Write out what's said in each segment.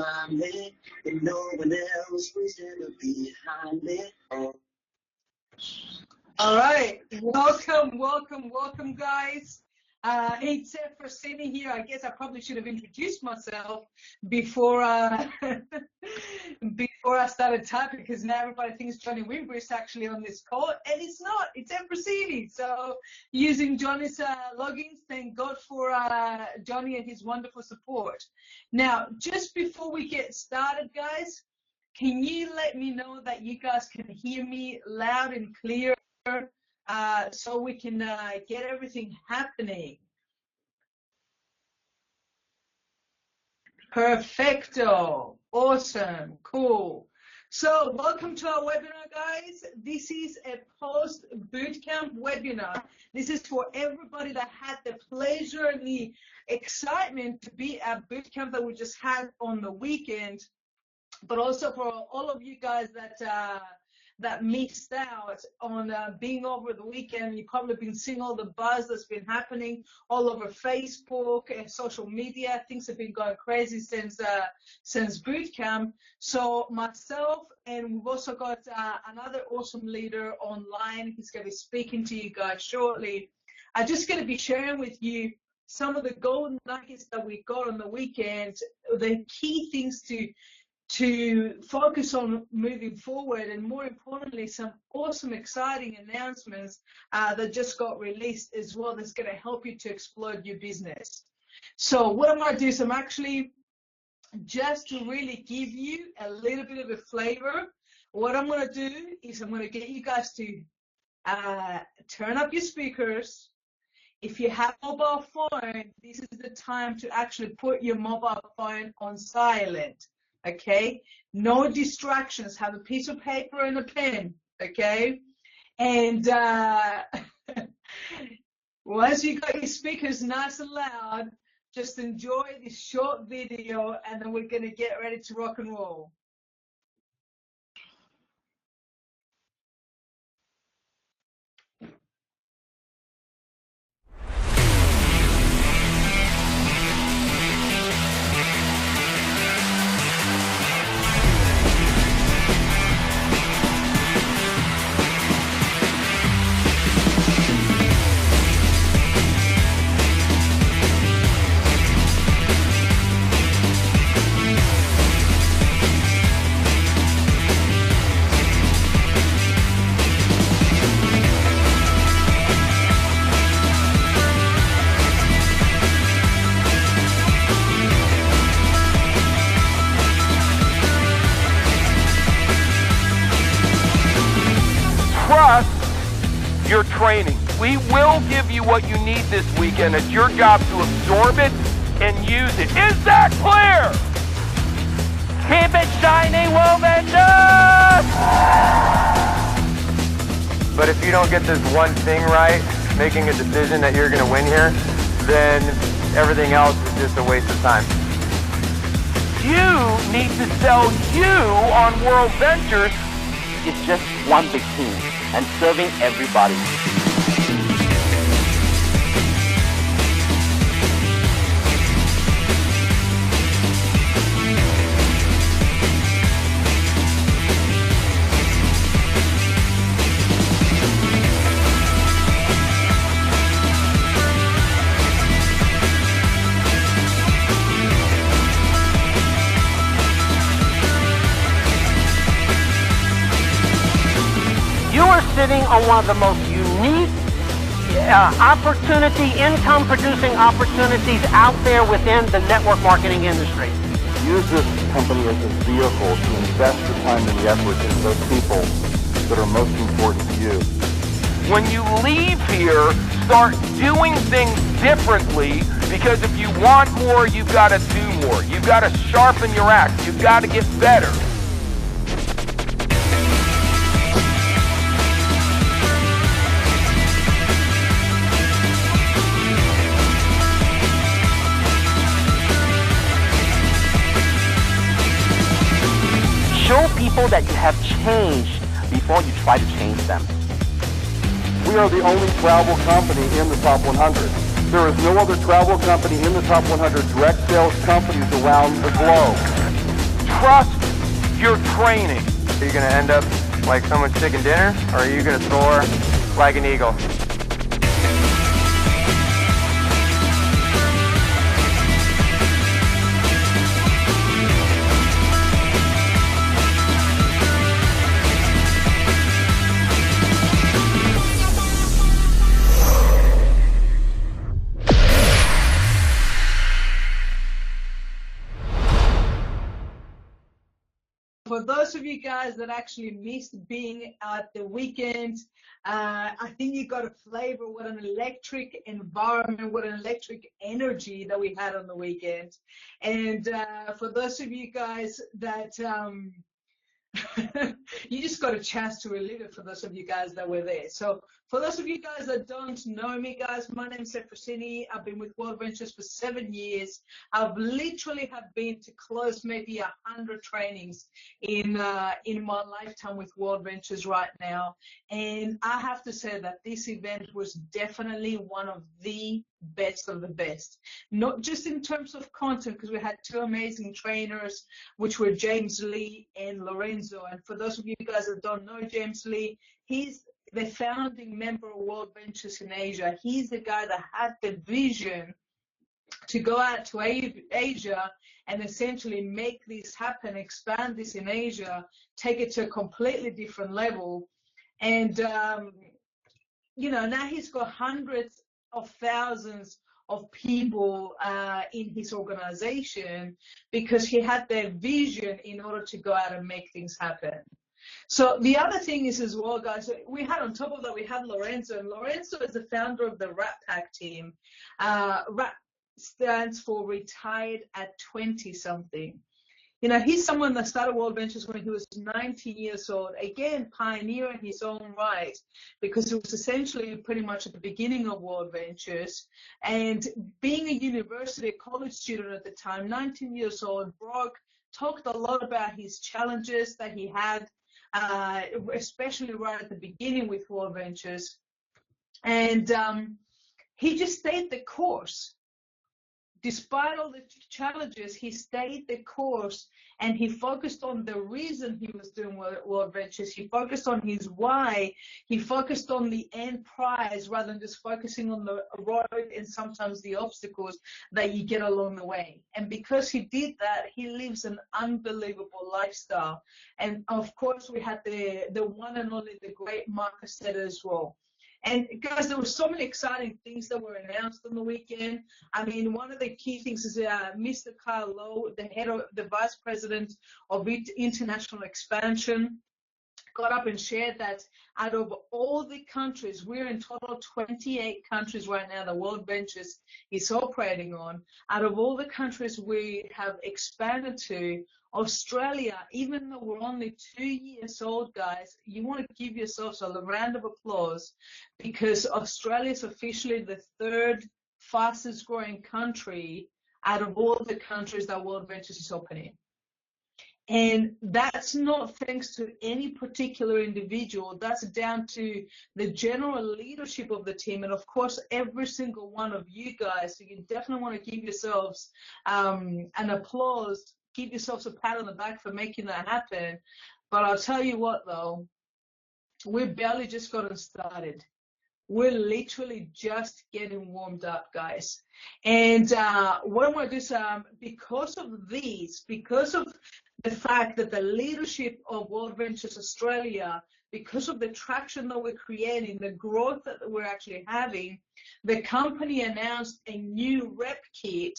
climb it, and no one else was ever behind it. All right, welcome, guys. It's Efrosyni here. I guess I probably should have introduced myself before before I started typing, because now everybody thinks Johnny Wimber is actually on this call, and it's not. It's Efrosyni. So using Johnny's logins, thank God for Johnny and his wonderful support. Now, just before we get started, guys, can you let me know that you guys can hear me loud and clear, so we can get everything happening? Perfecto. Awesome. Cool. So welcome to our webinar, guys. This is a post bootcamp webinar. This is for everybody that had the pleasure and the excitement to be at bootcamp that we just had on the weekend, but also for all of you guys that missed out on being over the weekend. You've probably been seeing all the buzz that's been happening all over Facebook and social media. Things have been going crazy since bootcamp. So myself, and we've also got another awesome leader online. He's going to be speaking to you guys shortly. I'm just going to be sharing with you some of the golden nuggets that we got on the weekend, the key things to focus on moving forward, and more importantly, some awesome, exciting announcements that just got released as well that's going to help you to explode your business. So what I'm going to do is I'm actually, just to really give you a little bit of a flavor, what I'm going to do is I'm going to get you guys to turn up your speakers. If you have a mobile phone, this is the time to actually put your mobile phone on silent. Okay, no distractions. Have a piece of paper and a pen. Okay, and once you got your speakers nice and loud, just enjoy this short video, and then we're gonna get ready to rock and roll. Your training. We will give you what you need this weekend. It's your job to absorb it and use it. Is that clear? Keep it shiny, woman. But if you don't get this one thing right, making a decision that you're going to win here, then everything else is just a waste of time. You need to sell you on World Ventures. It's just one big team and serving everybody. Sitting on one of the most unique income-producing opportunities out there within the network marketing industry. Use this company as a vehicle to invest the time and the effort in those people that are most important to you. When you leave here, start doing things differently, because if you want more, you've got to do more. You've got to sharpen your axe. You've got to get better. Show people that you have changed before you try to change them. We are the only travel company in the top 100. There is no other travel company in the top 100 direct sales companies around the globe. trust your training. Are you going to end up like someone's chicken dinner, or are you going to soar like an eagle? For those of you guys that actually missed being at the weekend, I think you got a flavor what an electric environment, what an electric energy that we had on the weekend. And for those of you guys that you just got a chance to relive it, for those of you guys that were there. So for those of you guys that don't know me, guys, my name is Efrosyni. I've been with World Ventures for 7 years. I've literally have been to close maybe 100 trainings in my lifetime with World Ventures right now. And I have to say that this event was definitely one of the best of the best. Not just in terms of content, because we had two amazing trainers, which were James Lee and Lorenzo. And for those of you guys that don't know James Lee, he's the founding member of World Ventures in Asia. He's the guy that had the vision to go out to Asia and essentially make this happen, expand this in Asia, take it to a completely different level. And, you know, now he's got hundreds of thousands of people in his organization because he had their vision in order to go out and make things happen. So the other thing is as well, guys, we had on top of that, we had Lorenzo, and Lorenzo is the founder of the Rat Pack team. Rat stands for Retired at 20-something. You know, he's someone that started World Ventures when he was 19 years old. Again, pioneer in his own right, because it was essentially pretty much at the beginning of World Ventures. And being a university, college student at the time, 19 years old, Brock talked a lot about his challenges that he had, especially right at the beginning with World Ventures. And he just stayed the course. Despite all the challenges, he stayed the course, and he focused on the reason he was doing World Ventures. He focused on his why. He focused on the end prize rather than just focusing on the road and sometimes the obstacles that you get along the way. And because he did that, he lives an unbelievable lifestyle. And of course, we had the one and only, the great Marcus Setter as well. And guys, there were so many exciting things that were announced on the weekend. I mean, one of the key things is Mr. Kyle Lowe, the vice president of international expansion, got up and shared that out of all the countries, we're in total 28 countries right now that World Ventures is operating on. Out of all the countries we have expanded to, Australia, even though we're only 2 years old, guys, you want to give yourselves a round of applause, because Australia is officially the third fastest growing country out of all the countries that World Ventures is opening. And that's not thanks to any particular individual. That's down to the general leadership of the team. And of course, every single one of you guys. So you definitely want to give yourselves an applause, give yourselves a pat on the back for making that happen. But I'll tell you what, though, we're barely just gotten started. We're literally just getting warmed up, guys. And what I want to do is, because of the fact that the leadership of World Ventures Australia, because of the traction that we're creating, the growth that we're actually having, the company announced a new rep kit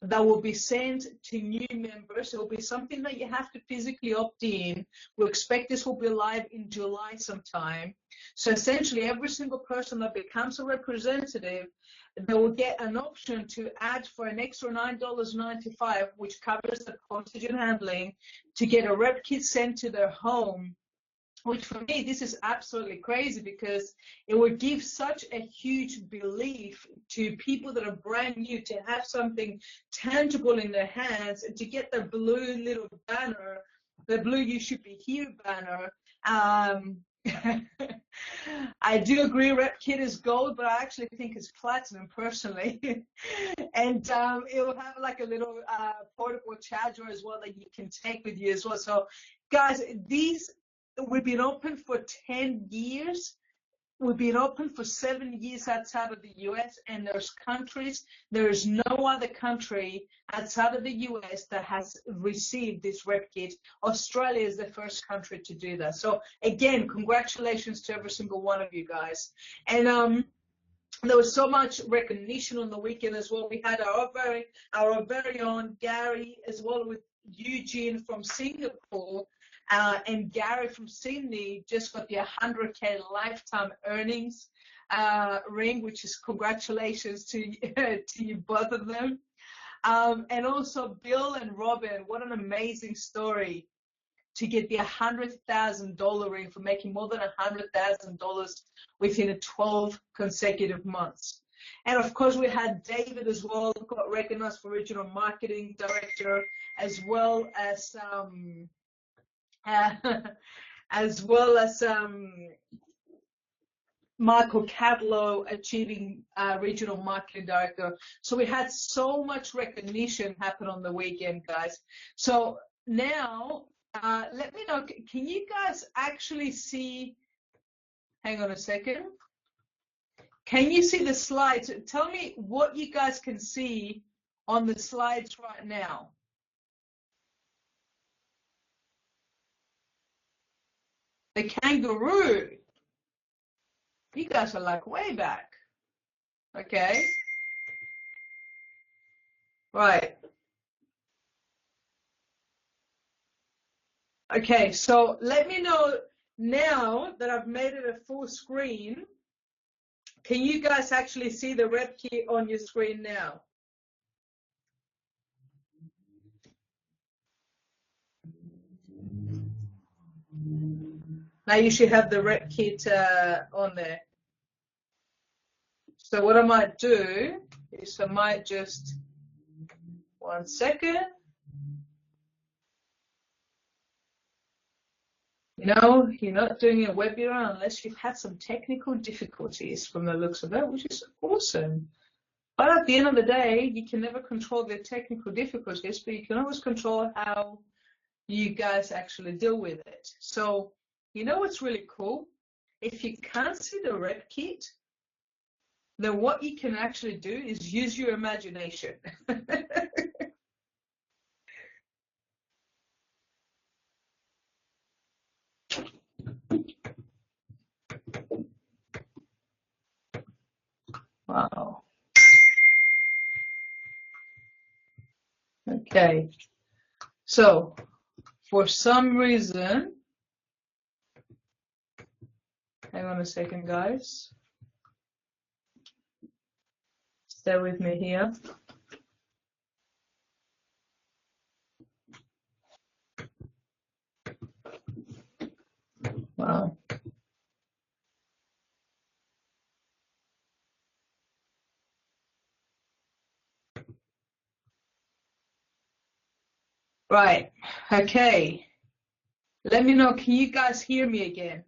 that will be sent to new members. It will be something that you have to physically opt in. We expect this will be live in July sometime. So essentially, every single person that becomes a representative, they will get an option to add for an extra $9.95, which covers the postage and handling, to get a rep kit sent to their home. Which for me, this is absolutely crazy, because it would give such a huge belief to people that are brand new to have something tangible in their hands, and to get the blue little banner, the blue "You Should Be Here" banner. I do agree rep kit is gold, but I actually think it's platinum personally. And it'll have like a little portable charger as well that you can take with you as well. So guys, we've been open for 10 years. We've been open for 7 years outside of the US, and there is no other country outside of the US that has received this rep kit. Australia is the first country to do that. So again, congratulations to every single one of you guys. And there was so much recognition on the weekend as well. We had our very own Gary, as well with Eugene from Singapore. And Gary from Sydney just got the 100K lifetime earnings ring, which is congratulations to you both of them. And also Bill and Robin, what an amazing story to get the $100,000 ring for making more than $100,000 within 12 consecutive months. And of course, we had David as well, who got recognized for regional marketing director, as well as Michael Cadlow achieving regional marketing director. So we had so much recognition happen on the weekend, guys. So now, let me know, can you guys actually see, hang on a second. Can you see the slides? Tell me what you guys can see on the slides right now. The kangaroo. You guys are like way back. Okay. Right. Okay, so let me know now that I've made it a full screen. Can you guys actually see the rep kit on your screen now? Now you should have the rep kit on there. So what I might do is I might just, 1 second. No, you're not doing a webinar unless you've had some technical difficulties from the looks of it, which is awesome. But at the end of the day, you can never control the technical difficulties, but you can always control how you guys actually deal with it. So, you know what's really cool? If you can't see the rep kit, then what you can actually do is use your imagination. Wow. Okay. So, for some reason, hang on a second, guys. Stay with me here. Wow. Right. Okay. Let me know. Can you guys hear me again?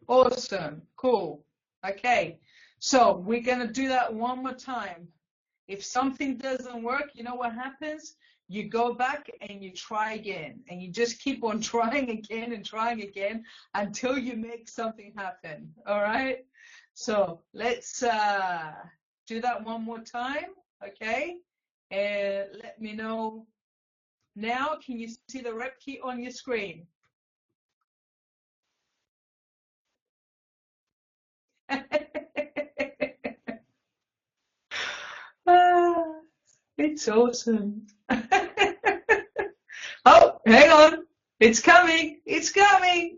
Awesome. Cool. Okay. So we're going to do that one more time. If something doesn't work, you know what happens? You go back and you try again, and you just keep on trying again and trying again until you make something happen. All right. So let's do that one more time. Okay. And let me know now. Can you see the rep key on your screen? It's awesome. Oh, hang on. It's coming. It's coming.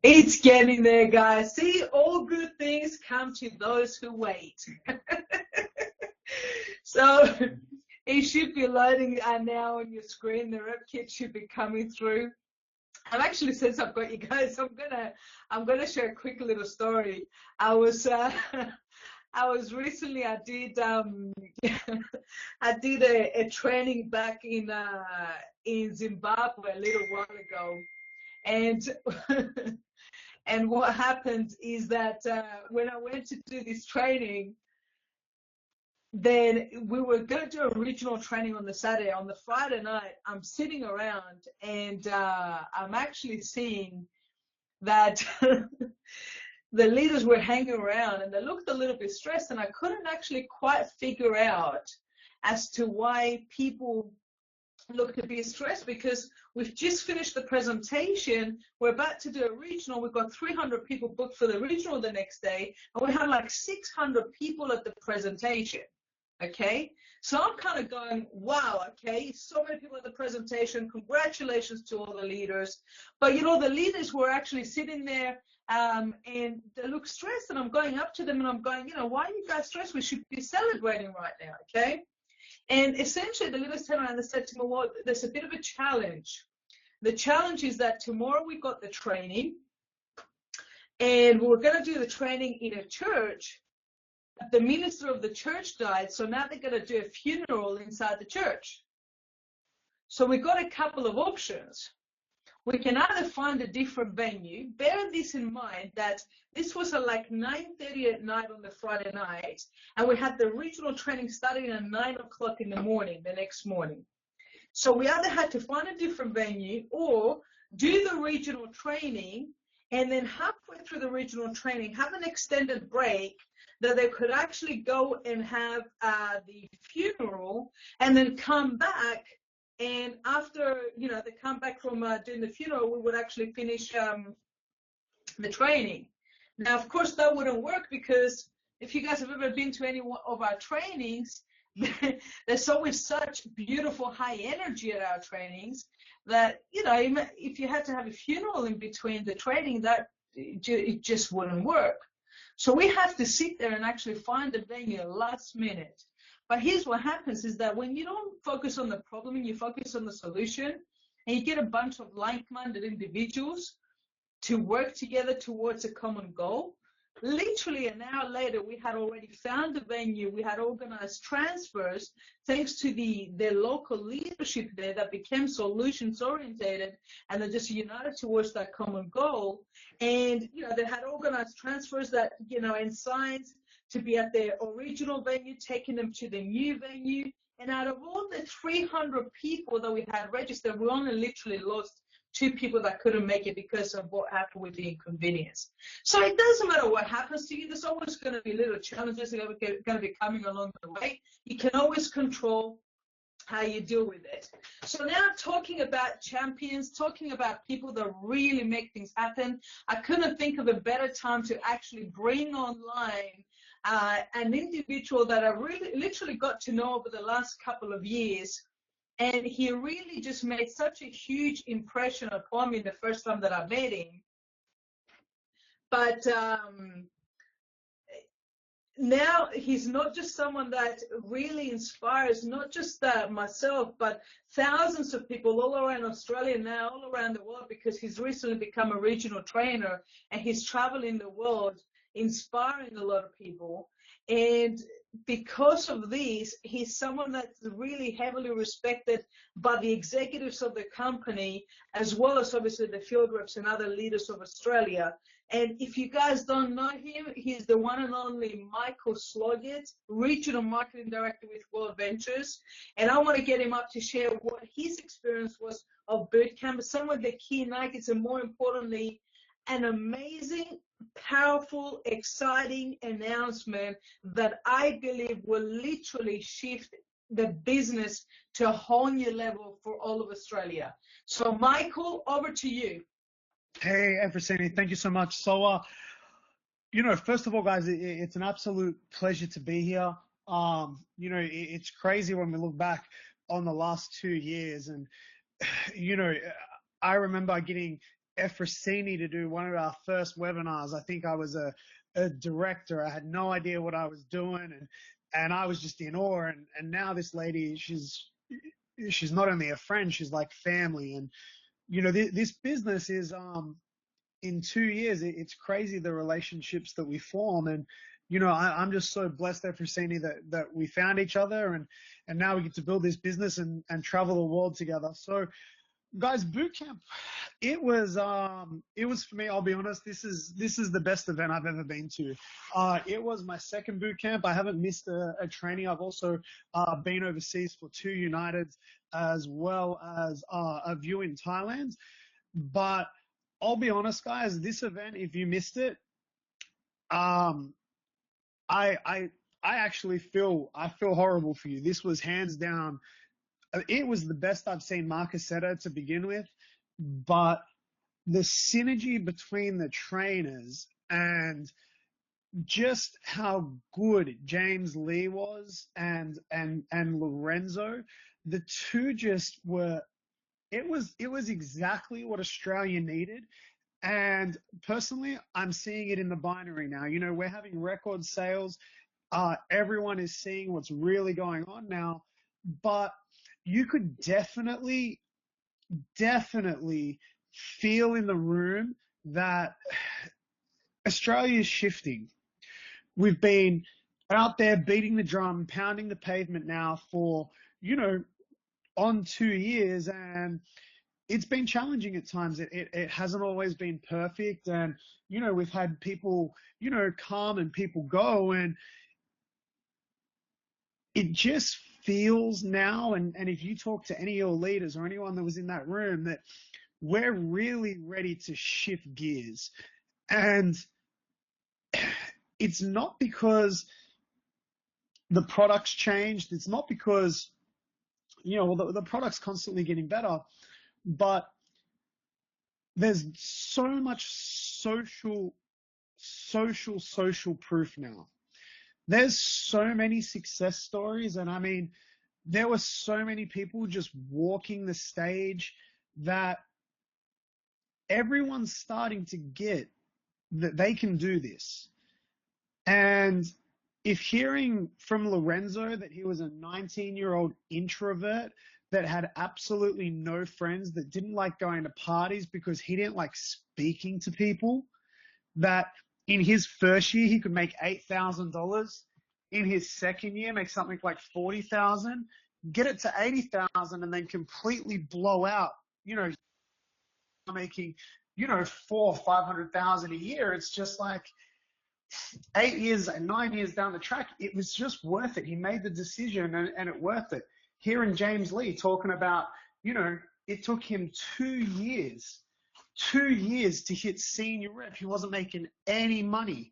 It's getting there, guys. See, all good things come to those who wait. So it should be loading now on your screen. The rep kit should be coming through. And actually, since I've got you guys, I'm gonna share a quick little story. I recently, I did a training back in in Zimbabwe a little while ago. And and what happened is that when I went to do this training, then we were going to do a regional training on the Saturday. On the Friday night, I'm sitting around and I'm actually seeing that the leaders were hanging around and they looked a little bit stressed, and I couldn't actually quite figure out as to why people looked a bit stressed, because we've just finished the presentation. We're about to do a regional. We've got 300 people booked for the regional the next day, and we had like 600 people at the presentation. Okay, so I'm kind of going, wow, okay, so many people at the presentation, congratulations to all the leaders. But you know, the leaders were actually sitting there and they look stressed, and I'm going up to them and I'm going, you know, why are you guys stressed? We should be celebrating right now, okay? And essentially the leaders turned around and said to me, well, there's a bit of a challenge. The challenge is that tomorrow we got the training, and we're going to do the training in a church. The minister of the church died, so now they're going to do a funeral inside the church. So we've got a couple of options. We can either find a different venue. Bear this in mind that this was at like 9:30 at night on the Friday night, and we had the regional training starting at 9 o'clock in the morning, the next morning. So we either had to find a different venue or do the regional training, and then halfway through the regional training, have an extended break that they could actually go and have the funeral and then come back. And after, you know, they come back from doing the funeral, we would actually finish the training. Now, of course, that wouldn't work, because if you guys have ever been to any of our trainings, there's always such beautiful high energy at our trainings that, you know, if you had to have a funeral in between the training, that it just wouldn't work. So we have to sit there and actually find a venue last minute. But here's what happens is that when you don't focus on the problem and you focus on the solution, and you get a bunch of like-minded individuals to work together towards a common goal, literally an hour later, we had already found a venue. We had organized transfers thanks to the local leadership there that became solutions orientated, and they just united towards that common goal. And, you know, they had organized transfers that, you know, and signs to be at their original venue, taking them to the new venue. And out of all the 300 people that we had registered, we only literally lost 2 people that couldn't make it because of what happened with the inconvenience. So it doesn't matter what happens to you. There's always going to be little challenges that are going to be coming along the way. You can always control how you deal with it. So now, talking about champions, talking about people that really make things happen, I couldn't think of a better time to actually bring online an individual that I really literally got to know over the last couple of years. And he really just made such a huge impression upon me the first time that I met him. But now he's not just someone that really inspires not just myself, but thousands of people all around Australia now, all around the world, because he's recently become a regional trainer and he's traveling the world inspiring a lot of people. And because of this, he's someone that's really heavily respected by the executives of the company, as well as obviously the field reps and other leaders of Australia. And if you guys don't know him, he's the one and only Michael Sloggett, Regional Marketing Director with World Ventures. And I want to get him up to share what his experience was of Bootcamp, some of the key nuggets, and more importantly, an amazing, powerful, exciting announcement that I believe will literally shift the business to a whole new level for all of Australia. So, Michael, over to you. Hey, Efrosyni, thank you so much. So, you know, first of all, guys, it's an absolute pleasure to be here. You know, it's crazy when we look back on the last 2 years, and, you know, I remember getting Efrosyni to do one of our first webinars. I think I was a director. I had no idea what I was doing, and I was just in awe. And now this lady, she's not only a friend, she's like family. And, you know, this business is, in 2 years, it's crazy the relationships that we form. And, you know, I'm just so blessed, Efrosyni, that we found each other, and now we get to build this business and travel the world together. So, guys, boot camp, it was for me. I'll be honest. This is the best event I've ever been to. It was my second boot camp. I haven't missed a training. I've also been overseas for 2 Uniteds as well as a view in Thailand. But I'll be honest, guys. This event, if you missed it, I actually feel horrible for you. This was hands down. It was the best I've seen Marcus Setter to begin with, but the synergy between the trainers and just how good James Lee was and Lorenzo, the two just were. It was exactly what Australia needed. And personally, I'm seeing it in the binary now. You know, we're having record sales. Everyone is seeing what's really going on now, but you could definitely feel in the room that Australia is shifting. We've been out there beating the drum, pounding the pavement now for, you know, on 2 years, and it's been challenging at times. It hasn't always been perfect. And, you know, we've had people, you know, come and people go, and it just feels now, and if you talk to any of your leaders or anyone that was in that room, that we're really ready to shift gears. And it's not because the product's changed. It's not because, you know, well, the product's constantly getting better, but there's so much social proof now. There's so many success stories, and I mean, there were so many people just walking the stage that everyone's starting to get that they can do this. And if hearing from Lorenzo that he was a 19-year-old introvert that had absolutely no friends, that didn't like going to parties because he didn't like speaking to people, that in his first year he could make $8,000, in his second year make something like $40,000, get it to $80,000, and then completely blow out, you know, making, you know, $400,000 or $500,000 a year. It's just like 8 years and 9 years down the track, it was just worth it. He made the decision, and it worth it. Hearing James Lee talking about, you know, it took him 2 years to hit senior rep. He wasn't making any money.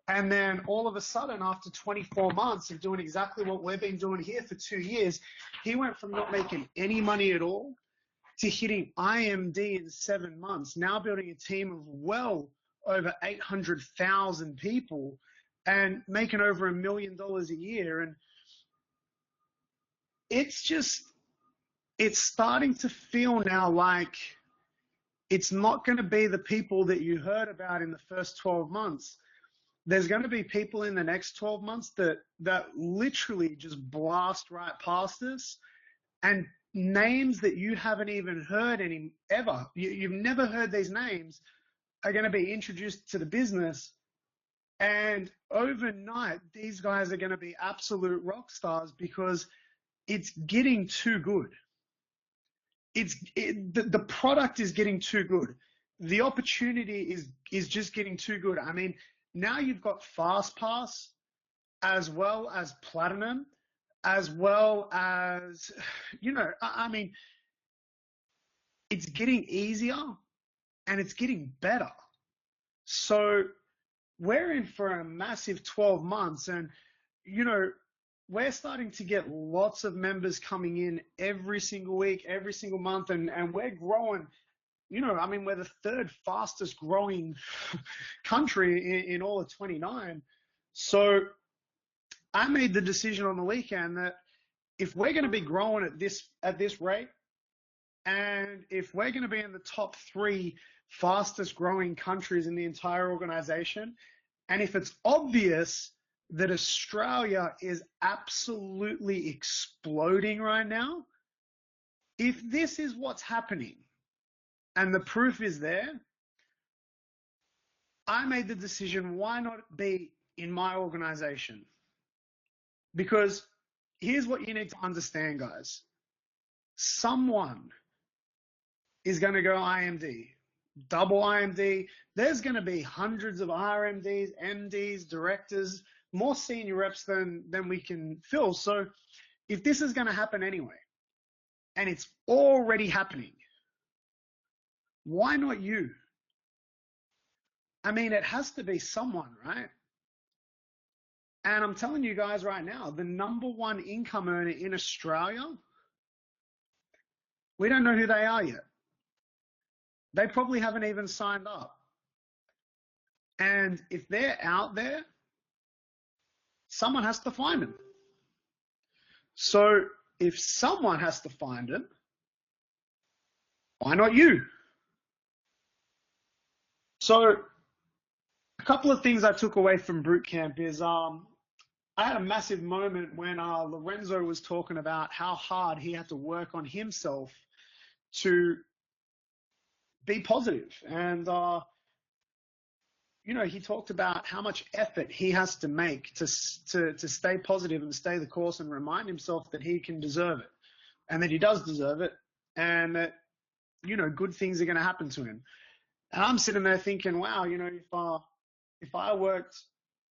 And then all of a sudden, after 24 months of doing exactly what we've been doing here for 2 years, he went from not making any money at all to hitting IMD in 7 months, now building a team of well over 800,000 people and making over $1 million a year. And it's starting to feel now like it's not going to be the people that you heard about in the first 12 months. There's going to be people in the next 12 months that literally just blast right past us, and names that you haven't even heard ever. You've never heard these names are going to be introduced to the business. And overnight, these guys are going to be absolute rock stars because it's getting too good. The product is getting too good. The opportunity is just getting too good. I mean, now you've got Fast Pass as well as Platinum, as well as, you know, I mean, it's getting easier and it's getting better. So we're in for a massive 12 months, and, you know, we're starting to get lots of members coming in every single week, every single month, and we're growing. You know, I mean, we're the third fastest growing country in all of 29. So I made the decision on the weekend that if we're going to be growing at this rate, and if we're going to be in the top 3 fastest growing countries in the entire organization, and if it's obvious that Australia is absolutely exploding right now, if this is what's happening and the proof is there, I made the decision, why not be in my organization. Because here's what you need to understand, guys. Someone is going to go IMD, double IMD. There's going to be hundreds of RMDs, MDs, directors, more senior reps than we can fill. So if this is going to happen anyway, and it's already happening, why not you? I mean, it has to be someone, right? And I'm telling you guys right now, the #1 income earner in Australia, we don't know who they are yet. They probably haven't even signed up. And if they're out there, someone has to find them. So if someone has to find them, why not you? So a couple of things I took away from Bootcamp is I had a massive moment when Lorenzo was talking about how hard he had to work on himself to be positive. And, you know, he talked about how much effort he has to make to stay positive and stay the course and remind himself that he can deserve it and that he does deserve it and that, you know, good things are going to happen to him. And I'm sitting there thinking, wow, you know, if I worked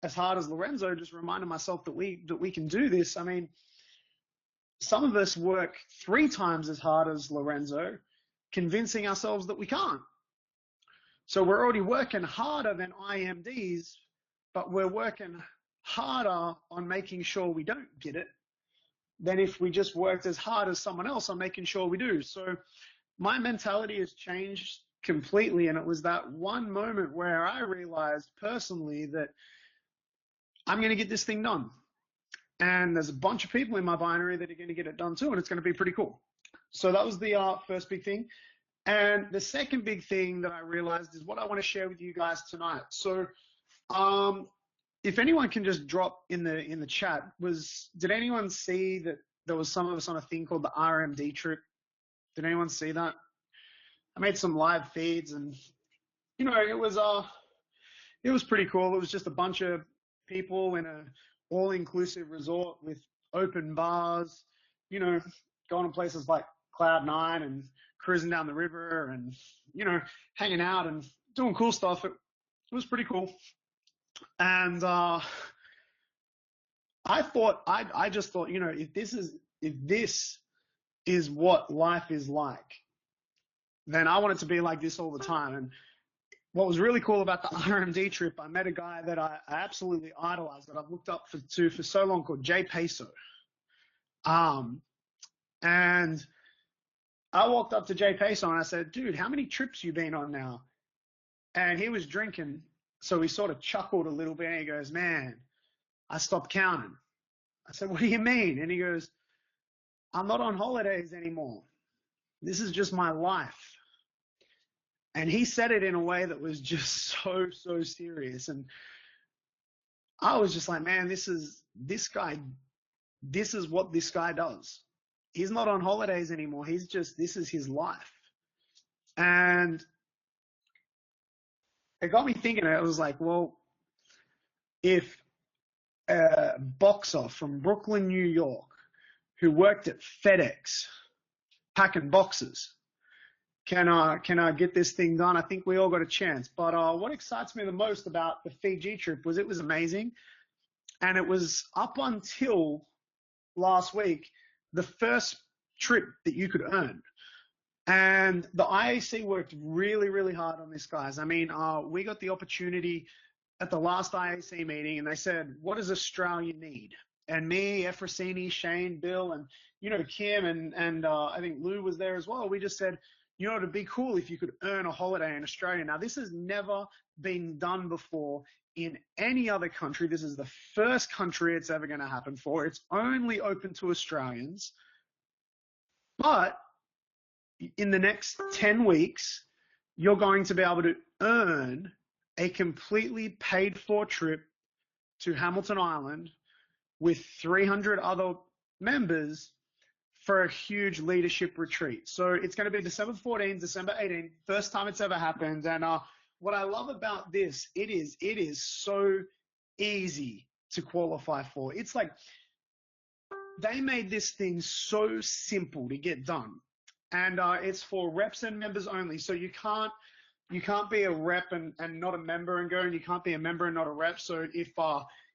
as hard as Lorenzo, just reminding myself that we can do this. I mean, some of us work 3 times as hard as Lorenzo, convincing ourselves that we can't. So we're already working harder than IMDs, but we're working harder on making sure we don't get it than if we just worked as hard as someone else on making sure we do. So my mentality has changed completely. And it was that one moment where I realized personally that I'm going to get this thing done. And there's a bunch of people in my binary that are going to get it done too. And it's going to be pretty cool. So that was the first big thing. And the second big thing that I realized is what I want to share with you guys tonight. So if anyone can just drop in the chat, did anyone see that there was some of us on a thing called the RMD trip? Did anyone see that? I made some live feeds and, you know, it was pretty cool. It was just a bunch of people in a all-inclusive resort with open bars, you know, going to places like Cloud9 and cruising down the river and, you know, hanging out and doing cool stuff. It was pretty cool. And I just thought, you know, if this is what life is like, then I want it to be like this all the time. And what was really cool about the RMD trip, I met a guy that I absolutely idolize, that I've looked up to for so long, called Jay Peso. And I walked up to Jay Peso and I said, dude, how many trips you been on now? And he was drinking, so he sort of chuckled a little bit and he goes, man, I stopped counting. I said, what do you mean? And he goes, I'm not on holidays anymore. This is just my life. And he said it in a way that was just so serious. And I was just like, man, this is what this guy does. He's not on holidays anymore. This is his life. And it got me thinking. I was like, well, if a boxer from Brooklyn, New York, who worked at FedEx packing boxes, can I get this thing done? I think we all got a chance. But what excites me the most about the Fiji trip was it was amazing. And it was up until last week, the first trip that you could earn. And the IAC worked really, really hard on this, guys. I mean, we got the opportunity at the last IAC meeting, and they said, what does Australia need? And me, Efrosyni, Shane, Bill, and, you know, Kim, and I think Lou was there as well. We just said, you know, it'd be cool if you could earn a holiday in Australia. Now, this has never been done before in any other country. This is the first country it's ever going to happen for. It's only open to Australians. But in the next 10 weeks, you're going to be able to earn a completely paid for trip to Hamilton Island with 300 other members for a huge leadership retreat. So it's going to be December 14th, December 18th, first time it's ever happened. And what I love about this, it is so easy to qualify for. It's like they made this thing so simple to get done. And it's for reps and members only. So you can't be a rep and not a member and go, and you can't be a member and not a rep. So if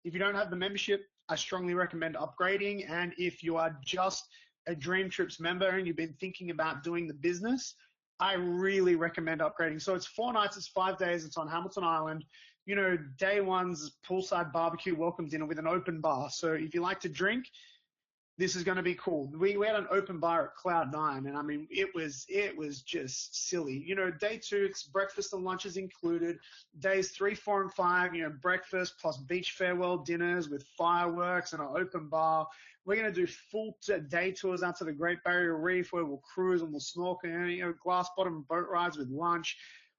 you don't have the membership, I strongly recommend upgrading. And if you are just a Dream Trips member and you've been thinking about doing the business, I really recommend upgrading. So it's 4 nights, it's 5 days, it's on Hamilton Island. You know, day one's poolside barbecue welcome dinner with an open bar. So if you like to drink, this is going to be cool. We had an open bar at Cloud9, and I mean, it was just silly. You know, day 2, it's breakfast and lunches included. Days 3, 4, and 5, you know, breakfast plus beach farewell dinners with fireworks and an open bar. We're going to do full day tours out to the Great Barrier Reef where we'll cruise and we'll snorkel, and, you know, glass bottom boat rides with lunch.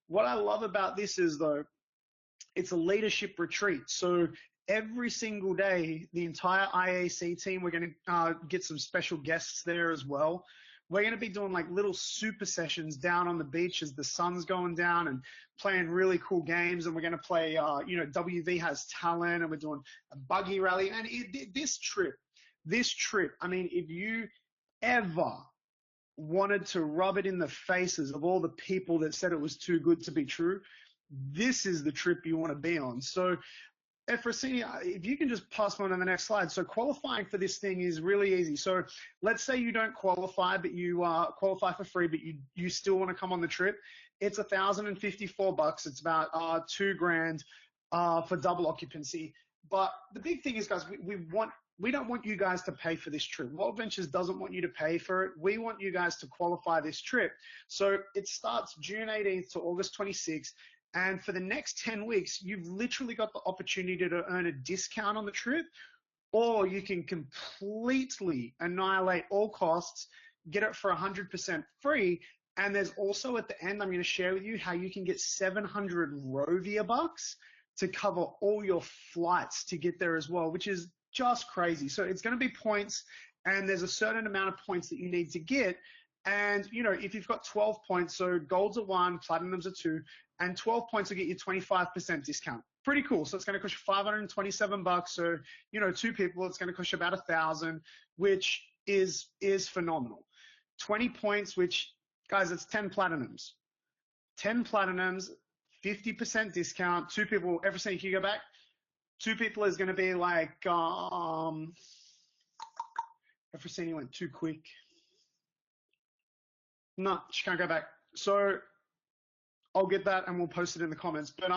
What I love about this is, though, it's a leadership retreat. So every single day, the entire IAC team, we're going to get some special guests there as well. We're going to be doing like little super sessions down on the beach as the sun's going down and playing really cool games. And we're going to play, you know, WV Has Talent, and we're doing a buggy rally. And this trip, I mean, if you ever wanted to rub it in the faces of all the people that said it was too good to be true, this is the trip you want to be on. So Efrosyni, if you can just pass on to the next slide. So qualifying for this thing is really easy. So let's say you don't qualify, but you qualify for free, but you still want to come on the trip. It's $1,054. It's about $2,000 for double occupancy. But the big thing is, guys, we don't want you guys to pay for this trip. World Ventures doesn't want you to pay for it. We want you guys to qualify this trip. So it starts June 18th to August 26th. And for the next 10 weeks, you've literally got the opportunity to earn a discount on the trip, or you can completely annihilate all costs, get it for 100% free. And there's also at the end, I'm going to share with you how you can get 700 Rovia bucks to cover all your flights to get there as well, which is just crazy. So it's going to be points, and there's a certain amount of points that you need to get. And, you know, if you've got 12 points, so golds are 1, platinums are 2, and 12 points will get you 25% discount. Pretty cool. So it's going to cost you $527. So, you know, 2 people, it's going to cost you about $1,000, which is phenomenal. 20 points, which, guys, it's 10 platinums. 10 platinums, 50% discount. 2 people, everything, can you go back? 2 people is going to be like, Efrosyni went too quick. No, she can't go back. So I'll get that and we'll post it in the comments. But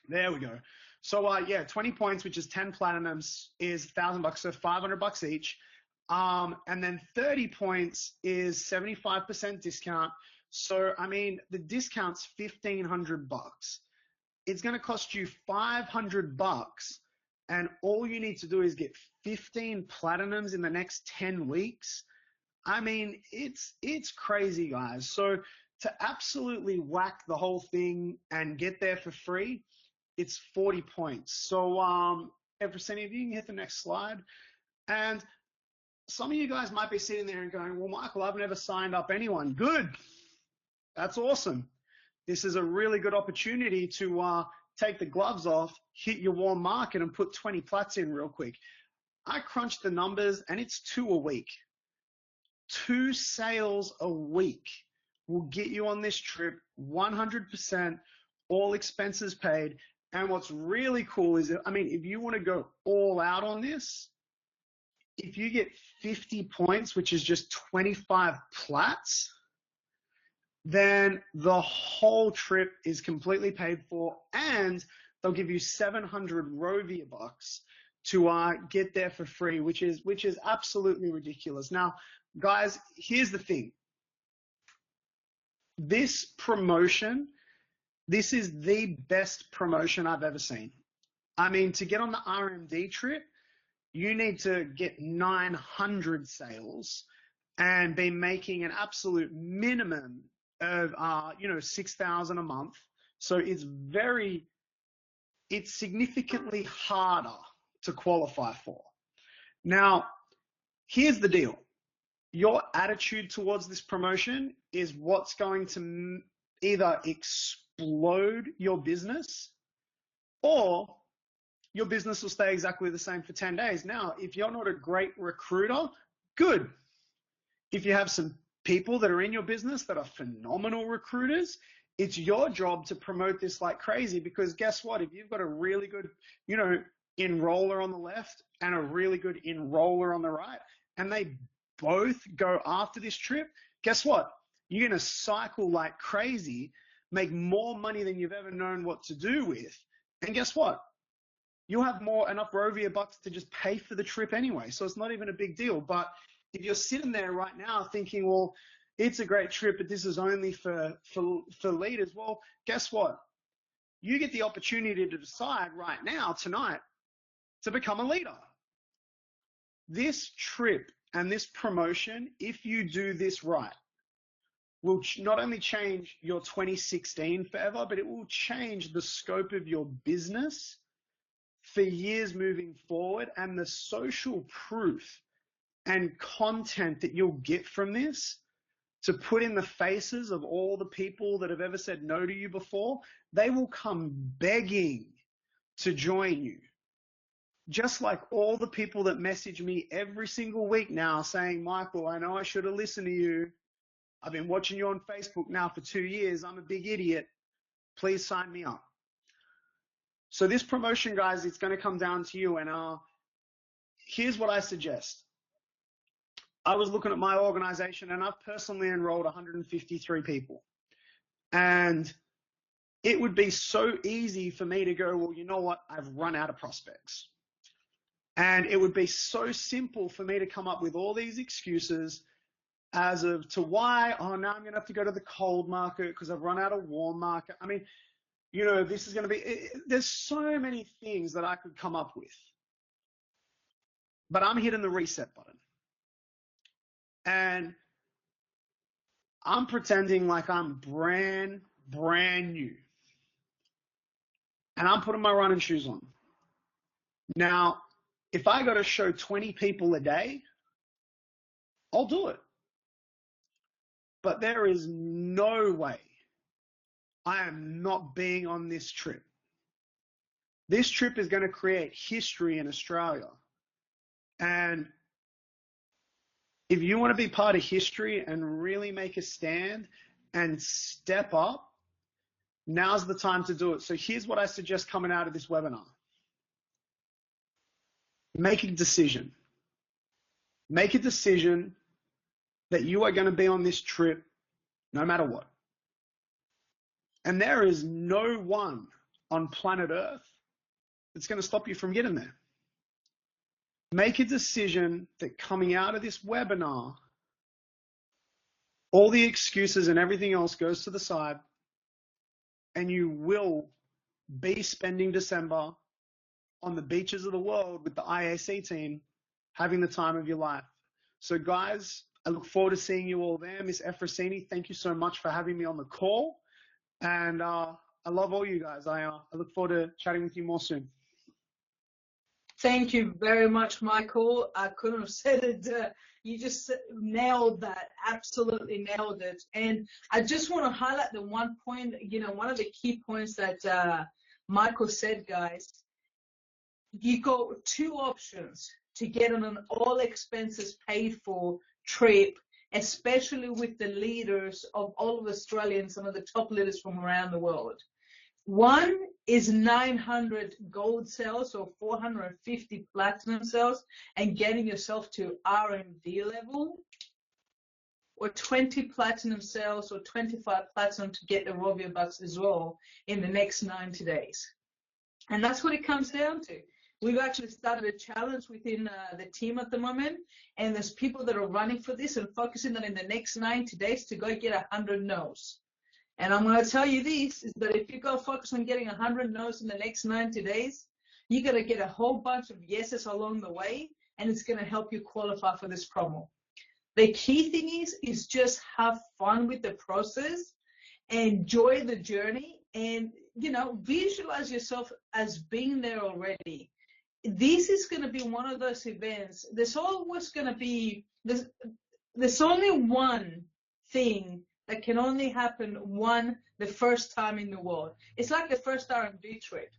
there we go. So yeah, 20 points, which is 10 platinums, is $1,000, so $500 each. And then 30 points is 75% discount. So I mean, the discount's $1,500. It's going to cost you $500, and all you need to do is get 15 platinums in the next 10 weeks. I mean, it's crazy, guys. So to absolutely whack the whole thing and get there for free, it's 40 points. So Efrosyni, if you can hit the next slide. And some of you guys might be sitting there and going, well, Michael, I've never signed up anyone. Good. That's awesome. This is a really good opportunity to take the gloves off, hit your warm market, and put 20 plats in real quick. I crunched the numbers, and it's 2 a week. 2 sales a week will get you on this trip 100%, all expenses paid. And what's really cool is, I mean, if you want to go all out on this, if you get 50 points, which is just 25 plats, then the whole trip is completely paid for, and they'll give you 700 Rovia bucks to get there for free, which is absolutely ridiculous. Now, guys, here's the thing. This promotion, this is the best promotion I've ever seen. I mean, to get on the RMD trip, you need to get 900 sales and be making an absolute minimum of, you know, 6,000 a month. So it's significantly harder to qualify for. Now, here's the deal. Your attitude towards this promotion is what's going to either explode your business or your business will stay exactly the same for 10 days. Now, if you're not a great recruiter, good. If you have some people that are in your business that are phenomenal recruiters, it's your job to promote this like crazy, because guess what? If you've got a really good, enroller on the left and a really good enroller on the right, and they both go after this trip, guess what? You're going to cycle like crazy, make more money than you've ever known what to do with. And guess what? You'll have enough Rovia bucks to just pay for the trip anyway. So it's not even a big deal. But if you're sitting there right now thinking, well, it's a great trip, but this is only for leaders, well, guess what? You get the opportunity to decide right now, tonight, to become a leader. This trip and this promotion, if you do this right, will not only change your 2016 forever, but it will change the scope of your business for years moving forward. And the social proof and content that you'll get from this to put in the faces of all the people that have ever said no to you before, they will come begging to join you. Just like all the people that message me every single week now saying, Michael, I know I should have listened to you. I've been watching you on Facebook now for 2 years. I'm a big idiot. Please sign me up. So this promotion, guys, it's going to come down to you. And here's what I suggest. I was looking at my organization, and I've personally enrolled 153 people. And it would be so easy for me to go, well, you know what? I've run out of prospects. And it would be so simple for me to come up with all these excuses as of to why, now I'm going to have to go to the cold market because I've run out of warm market. I mean, this is going to be, there's so many things that I could come up with. But I'm hitting the reset button. And I'm pretending like I'm brand new. And I'm putting my running shoes on. Now, if I got to show 20 people a day, I'll do it. But there is no way I am not being on this trip. This trip is going to create history in Australia. And if you want to be part of history and really make a stand and step up, now's the time to do it. So here's what I suggest coming out of this webinar. Make a decision. Make a decision that you are going to be on this trip no matter what. And there is no one on planet Earth that's going to stop you from getting there. Make a decision that coming out of this webinar, all the excuses and everything else goes to the side, and you will be spending December on the beaches of the world with the IAC team, having the time of your life. So guys, I look forward to seeing you all there. Miss Efrosyni, thank you so much for having me on the call. And I love all you guys. I look forward to chatting with you more soon. Thank you very much, Michael. I couldn't have said it. You just nailed that. Absolutely nailed it. And I just want to highlight the one point, one of the key points that Michael said, guys. You got two options to get on an all expenses paid for trip, especially with the leaders of all of Australia and some of the top leaders from around the world. One is 900 gold cells or 450 platinum cells and getting yourself to RMD level, or 20 platinum cells or 25 platinum to get the Rovia bucks as well in the next 90 days. And that's what it comes down to. We've actually started a challenge within the team at the moment, and there's people that are running for this and focusing on in the next 90 days to go get 100 no's. And I'm going to tell you this, is that if you go focus on getting 100 no's in the next 90 days, you're going to get a whole bunch of yeses along the way, and it's going to help you qualify for this promo. The key thing is just have fun with the process, enjoy the journey, and, visualize yourself as being there already. This is going to be one of those events. There's always going to be, there's only one thing that can only happen the first time in the world. It's like the first RMD trip.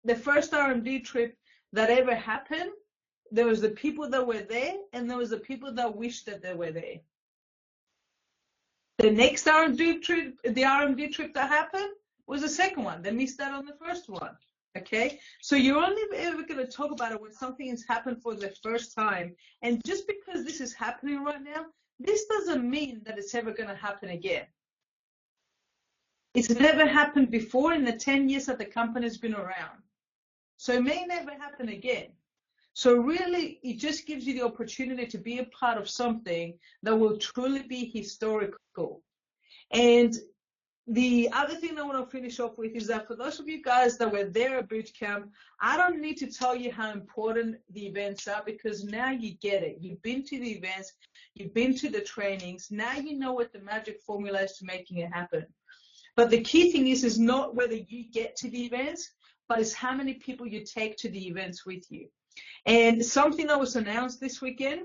the first RMD trip that ever happened, there was the people that were there, and there was the people that wished that they were there. The next RMD trip, the RMD trip that happened, was the second one. They missed out on the first one. Okay, so you're only ever going to talk about it when something has happened for the first time. And just because this is happening right now, this doesn't mean that it's ever going to happen again. It's never happened before in the 10 years that the company's been around. So it may never happen again. So really, it just gives you the opportunity to be a part of something that will truly be historical. And the other thing I want to finish off with is that for those of you guys that were there at Bootcamp, I don't need to tell you how important the events are, because now you get it. You've been to the events, you've been to the trainings, now you know what the magic formula is to making it happen. But the key thing is not whether you get to the events, but it's how many people you take to the events with you. And something that was announced this weekend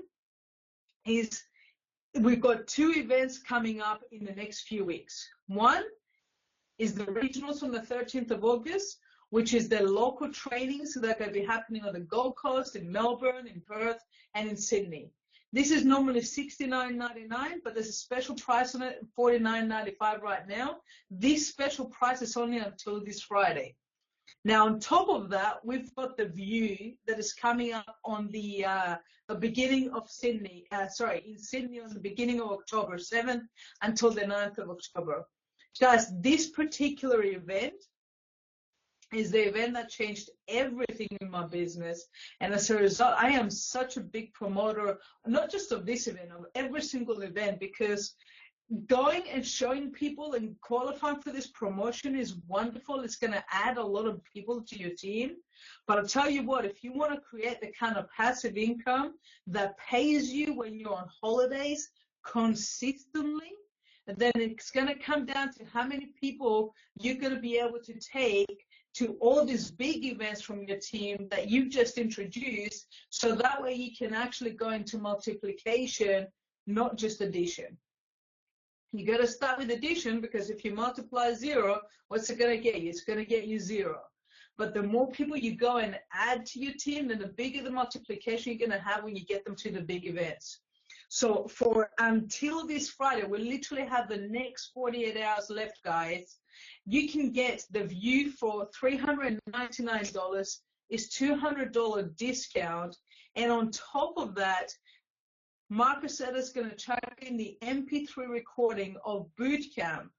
is we've got 2 events coming up in the next few weeks. One is the regionals on the 13th of August, which is the local trainings that are going to be happening on the Gold Coast, in Melbourne, in Perth, and in Sydney. This is normally $69.99, but there's a special price on it, $49.95 right now. This special price is only until this Friday. Now, on top of that, we've got the view that is coming up on the beginning of Sydney, in Sydney on the beginning of October, 7th until the 9th of October. Guys, this particular event is the event that changed everything in my business. And as a result, I am such a big promoter, not just of this event, of every single event, because going and showing people and qualifying for this promotion is wonderful. It's going to add a lot of people to your team. But I'll tell you what, if you want to create the kind of passive income that pays you when you're on holidays consistently, then it's going to come down to how many people you're going to be able to take to all these big events from your team that you've just introduced, so that way you can actually go into multiplication, not just addition. You got to start with addition, because if you multiply 0, what's it going to get you? It's going to get you 0. But the more people you go and add to your team, then the bigger the multiplication you're going to have when you get them to the big events. So for until this Friday, we literally have the next 48 hours left, guys. You can get the view for $399. It's $200 discount. And on top of that, Marcus said is going to chuck in the MP3 recording of Bootcamp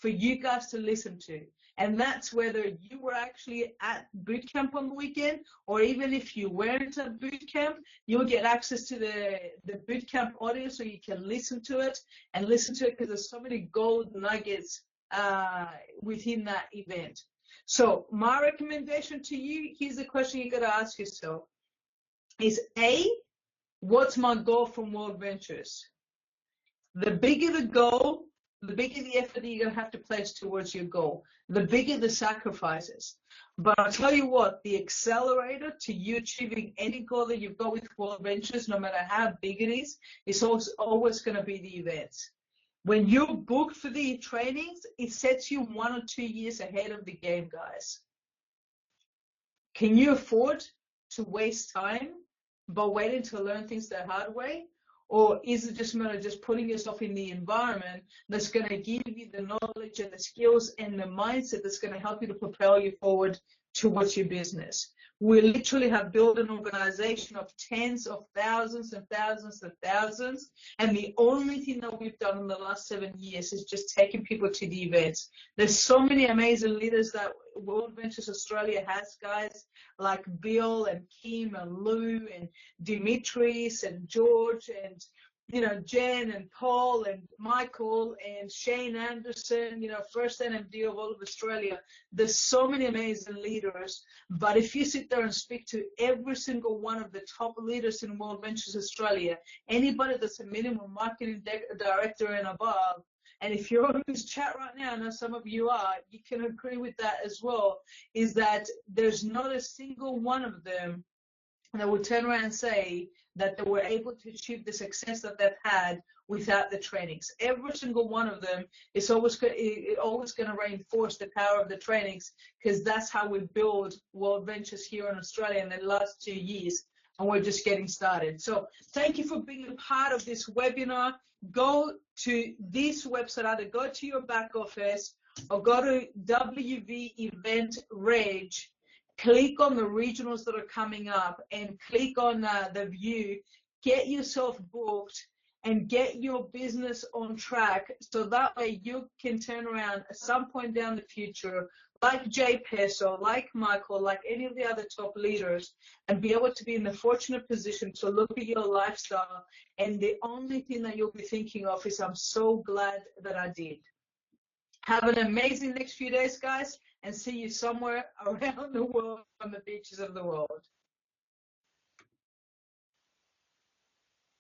for you guys to listen to. And that's whether you were actually at Bootcamp on the weekend, or even if you weren't at Bootcamp, you'll get access to the Bootcamp audio, so you can listen to it because there's so many gold nuggets within that event. So my recommendation to you, here's the question you got to ask yourself, is A, what's my goal from World Ventures? The bigger the goal, the bigger the effort that you're going to have to place towards your goal, the bigger the sacrifices. But I'll tell you what, the accelerator to you achieving any goal that you've got with World Ventures, no matter how big it is always going to be the events. When you're booked for the trainings, it sets you 1 or 2 years ahead of the game, guys. Can you afford to waste time by waiting to learn things the hard way? Or is it just a matter of just putting yourself in the environment that's going to give you the knowledge and the skills and the mindset that's going to help you to propel you forward towards your business? We literally have built an organization of tens of thousands and thousands and thousands. And the only thing that we've done in the last 7 years is just taking people to the events. There's so many amazing leaders that World Ventures Australia has, guys, like Bill and Kim and Lou and Dimitris and George and, Jen and Paul and Michael and Shane Anderson, first NMD of all of Australia. There's so many amazing leaders. But if you sit there and speak to every single one of the top leaders in World Ventures Australia, anybody that's a minimum marketing director and above, and if you're on this chat right now, I know some of you are, you can agree with that as well, is that there's not a single one of them that would turn around and say that they were able to achieve the success that they've had without the trainings. Every single one of them is always going to reinforce the power of the trainings, because that's how we build World Ventures here in Australia in the last 2 years, and we're just getting started. So thank you for being a part of this webinar. Go to this website, either go to your back office or go to WV Event Reg, click on the regionals that are coming up and click on the view, get yourself booked and get your business on track, so that way you can turn around at some point down the future, like Jay Peso, like Michael, like any of the other top leaders, and be able to be in the fortunate position to look at your lifestyle, and the only thing that you'll be thinking of is, I'm so glad that I did. Have an amazing next few days, guys, and see you somewhere around the world on the beaches of the world.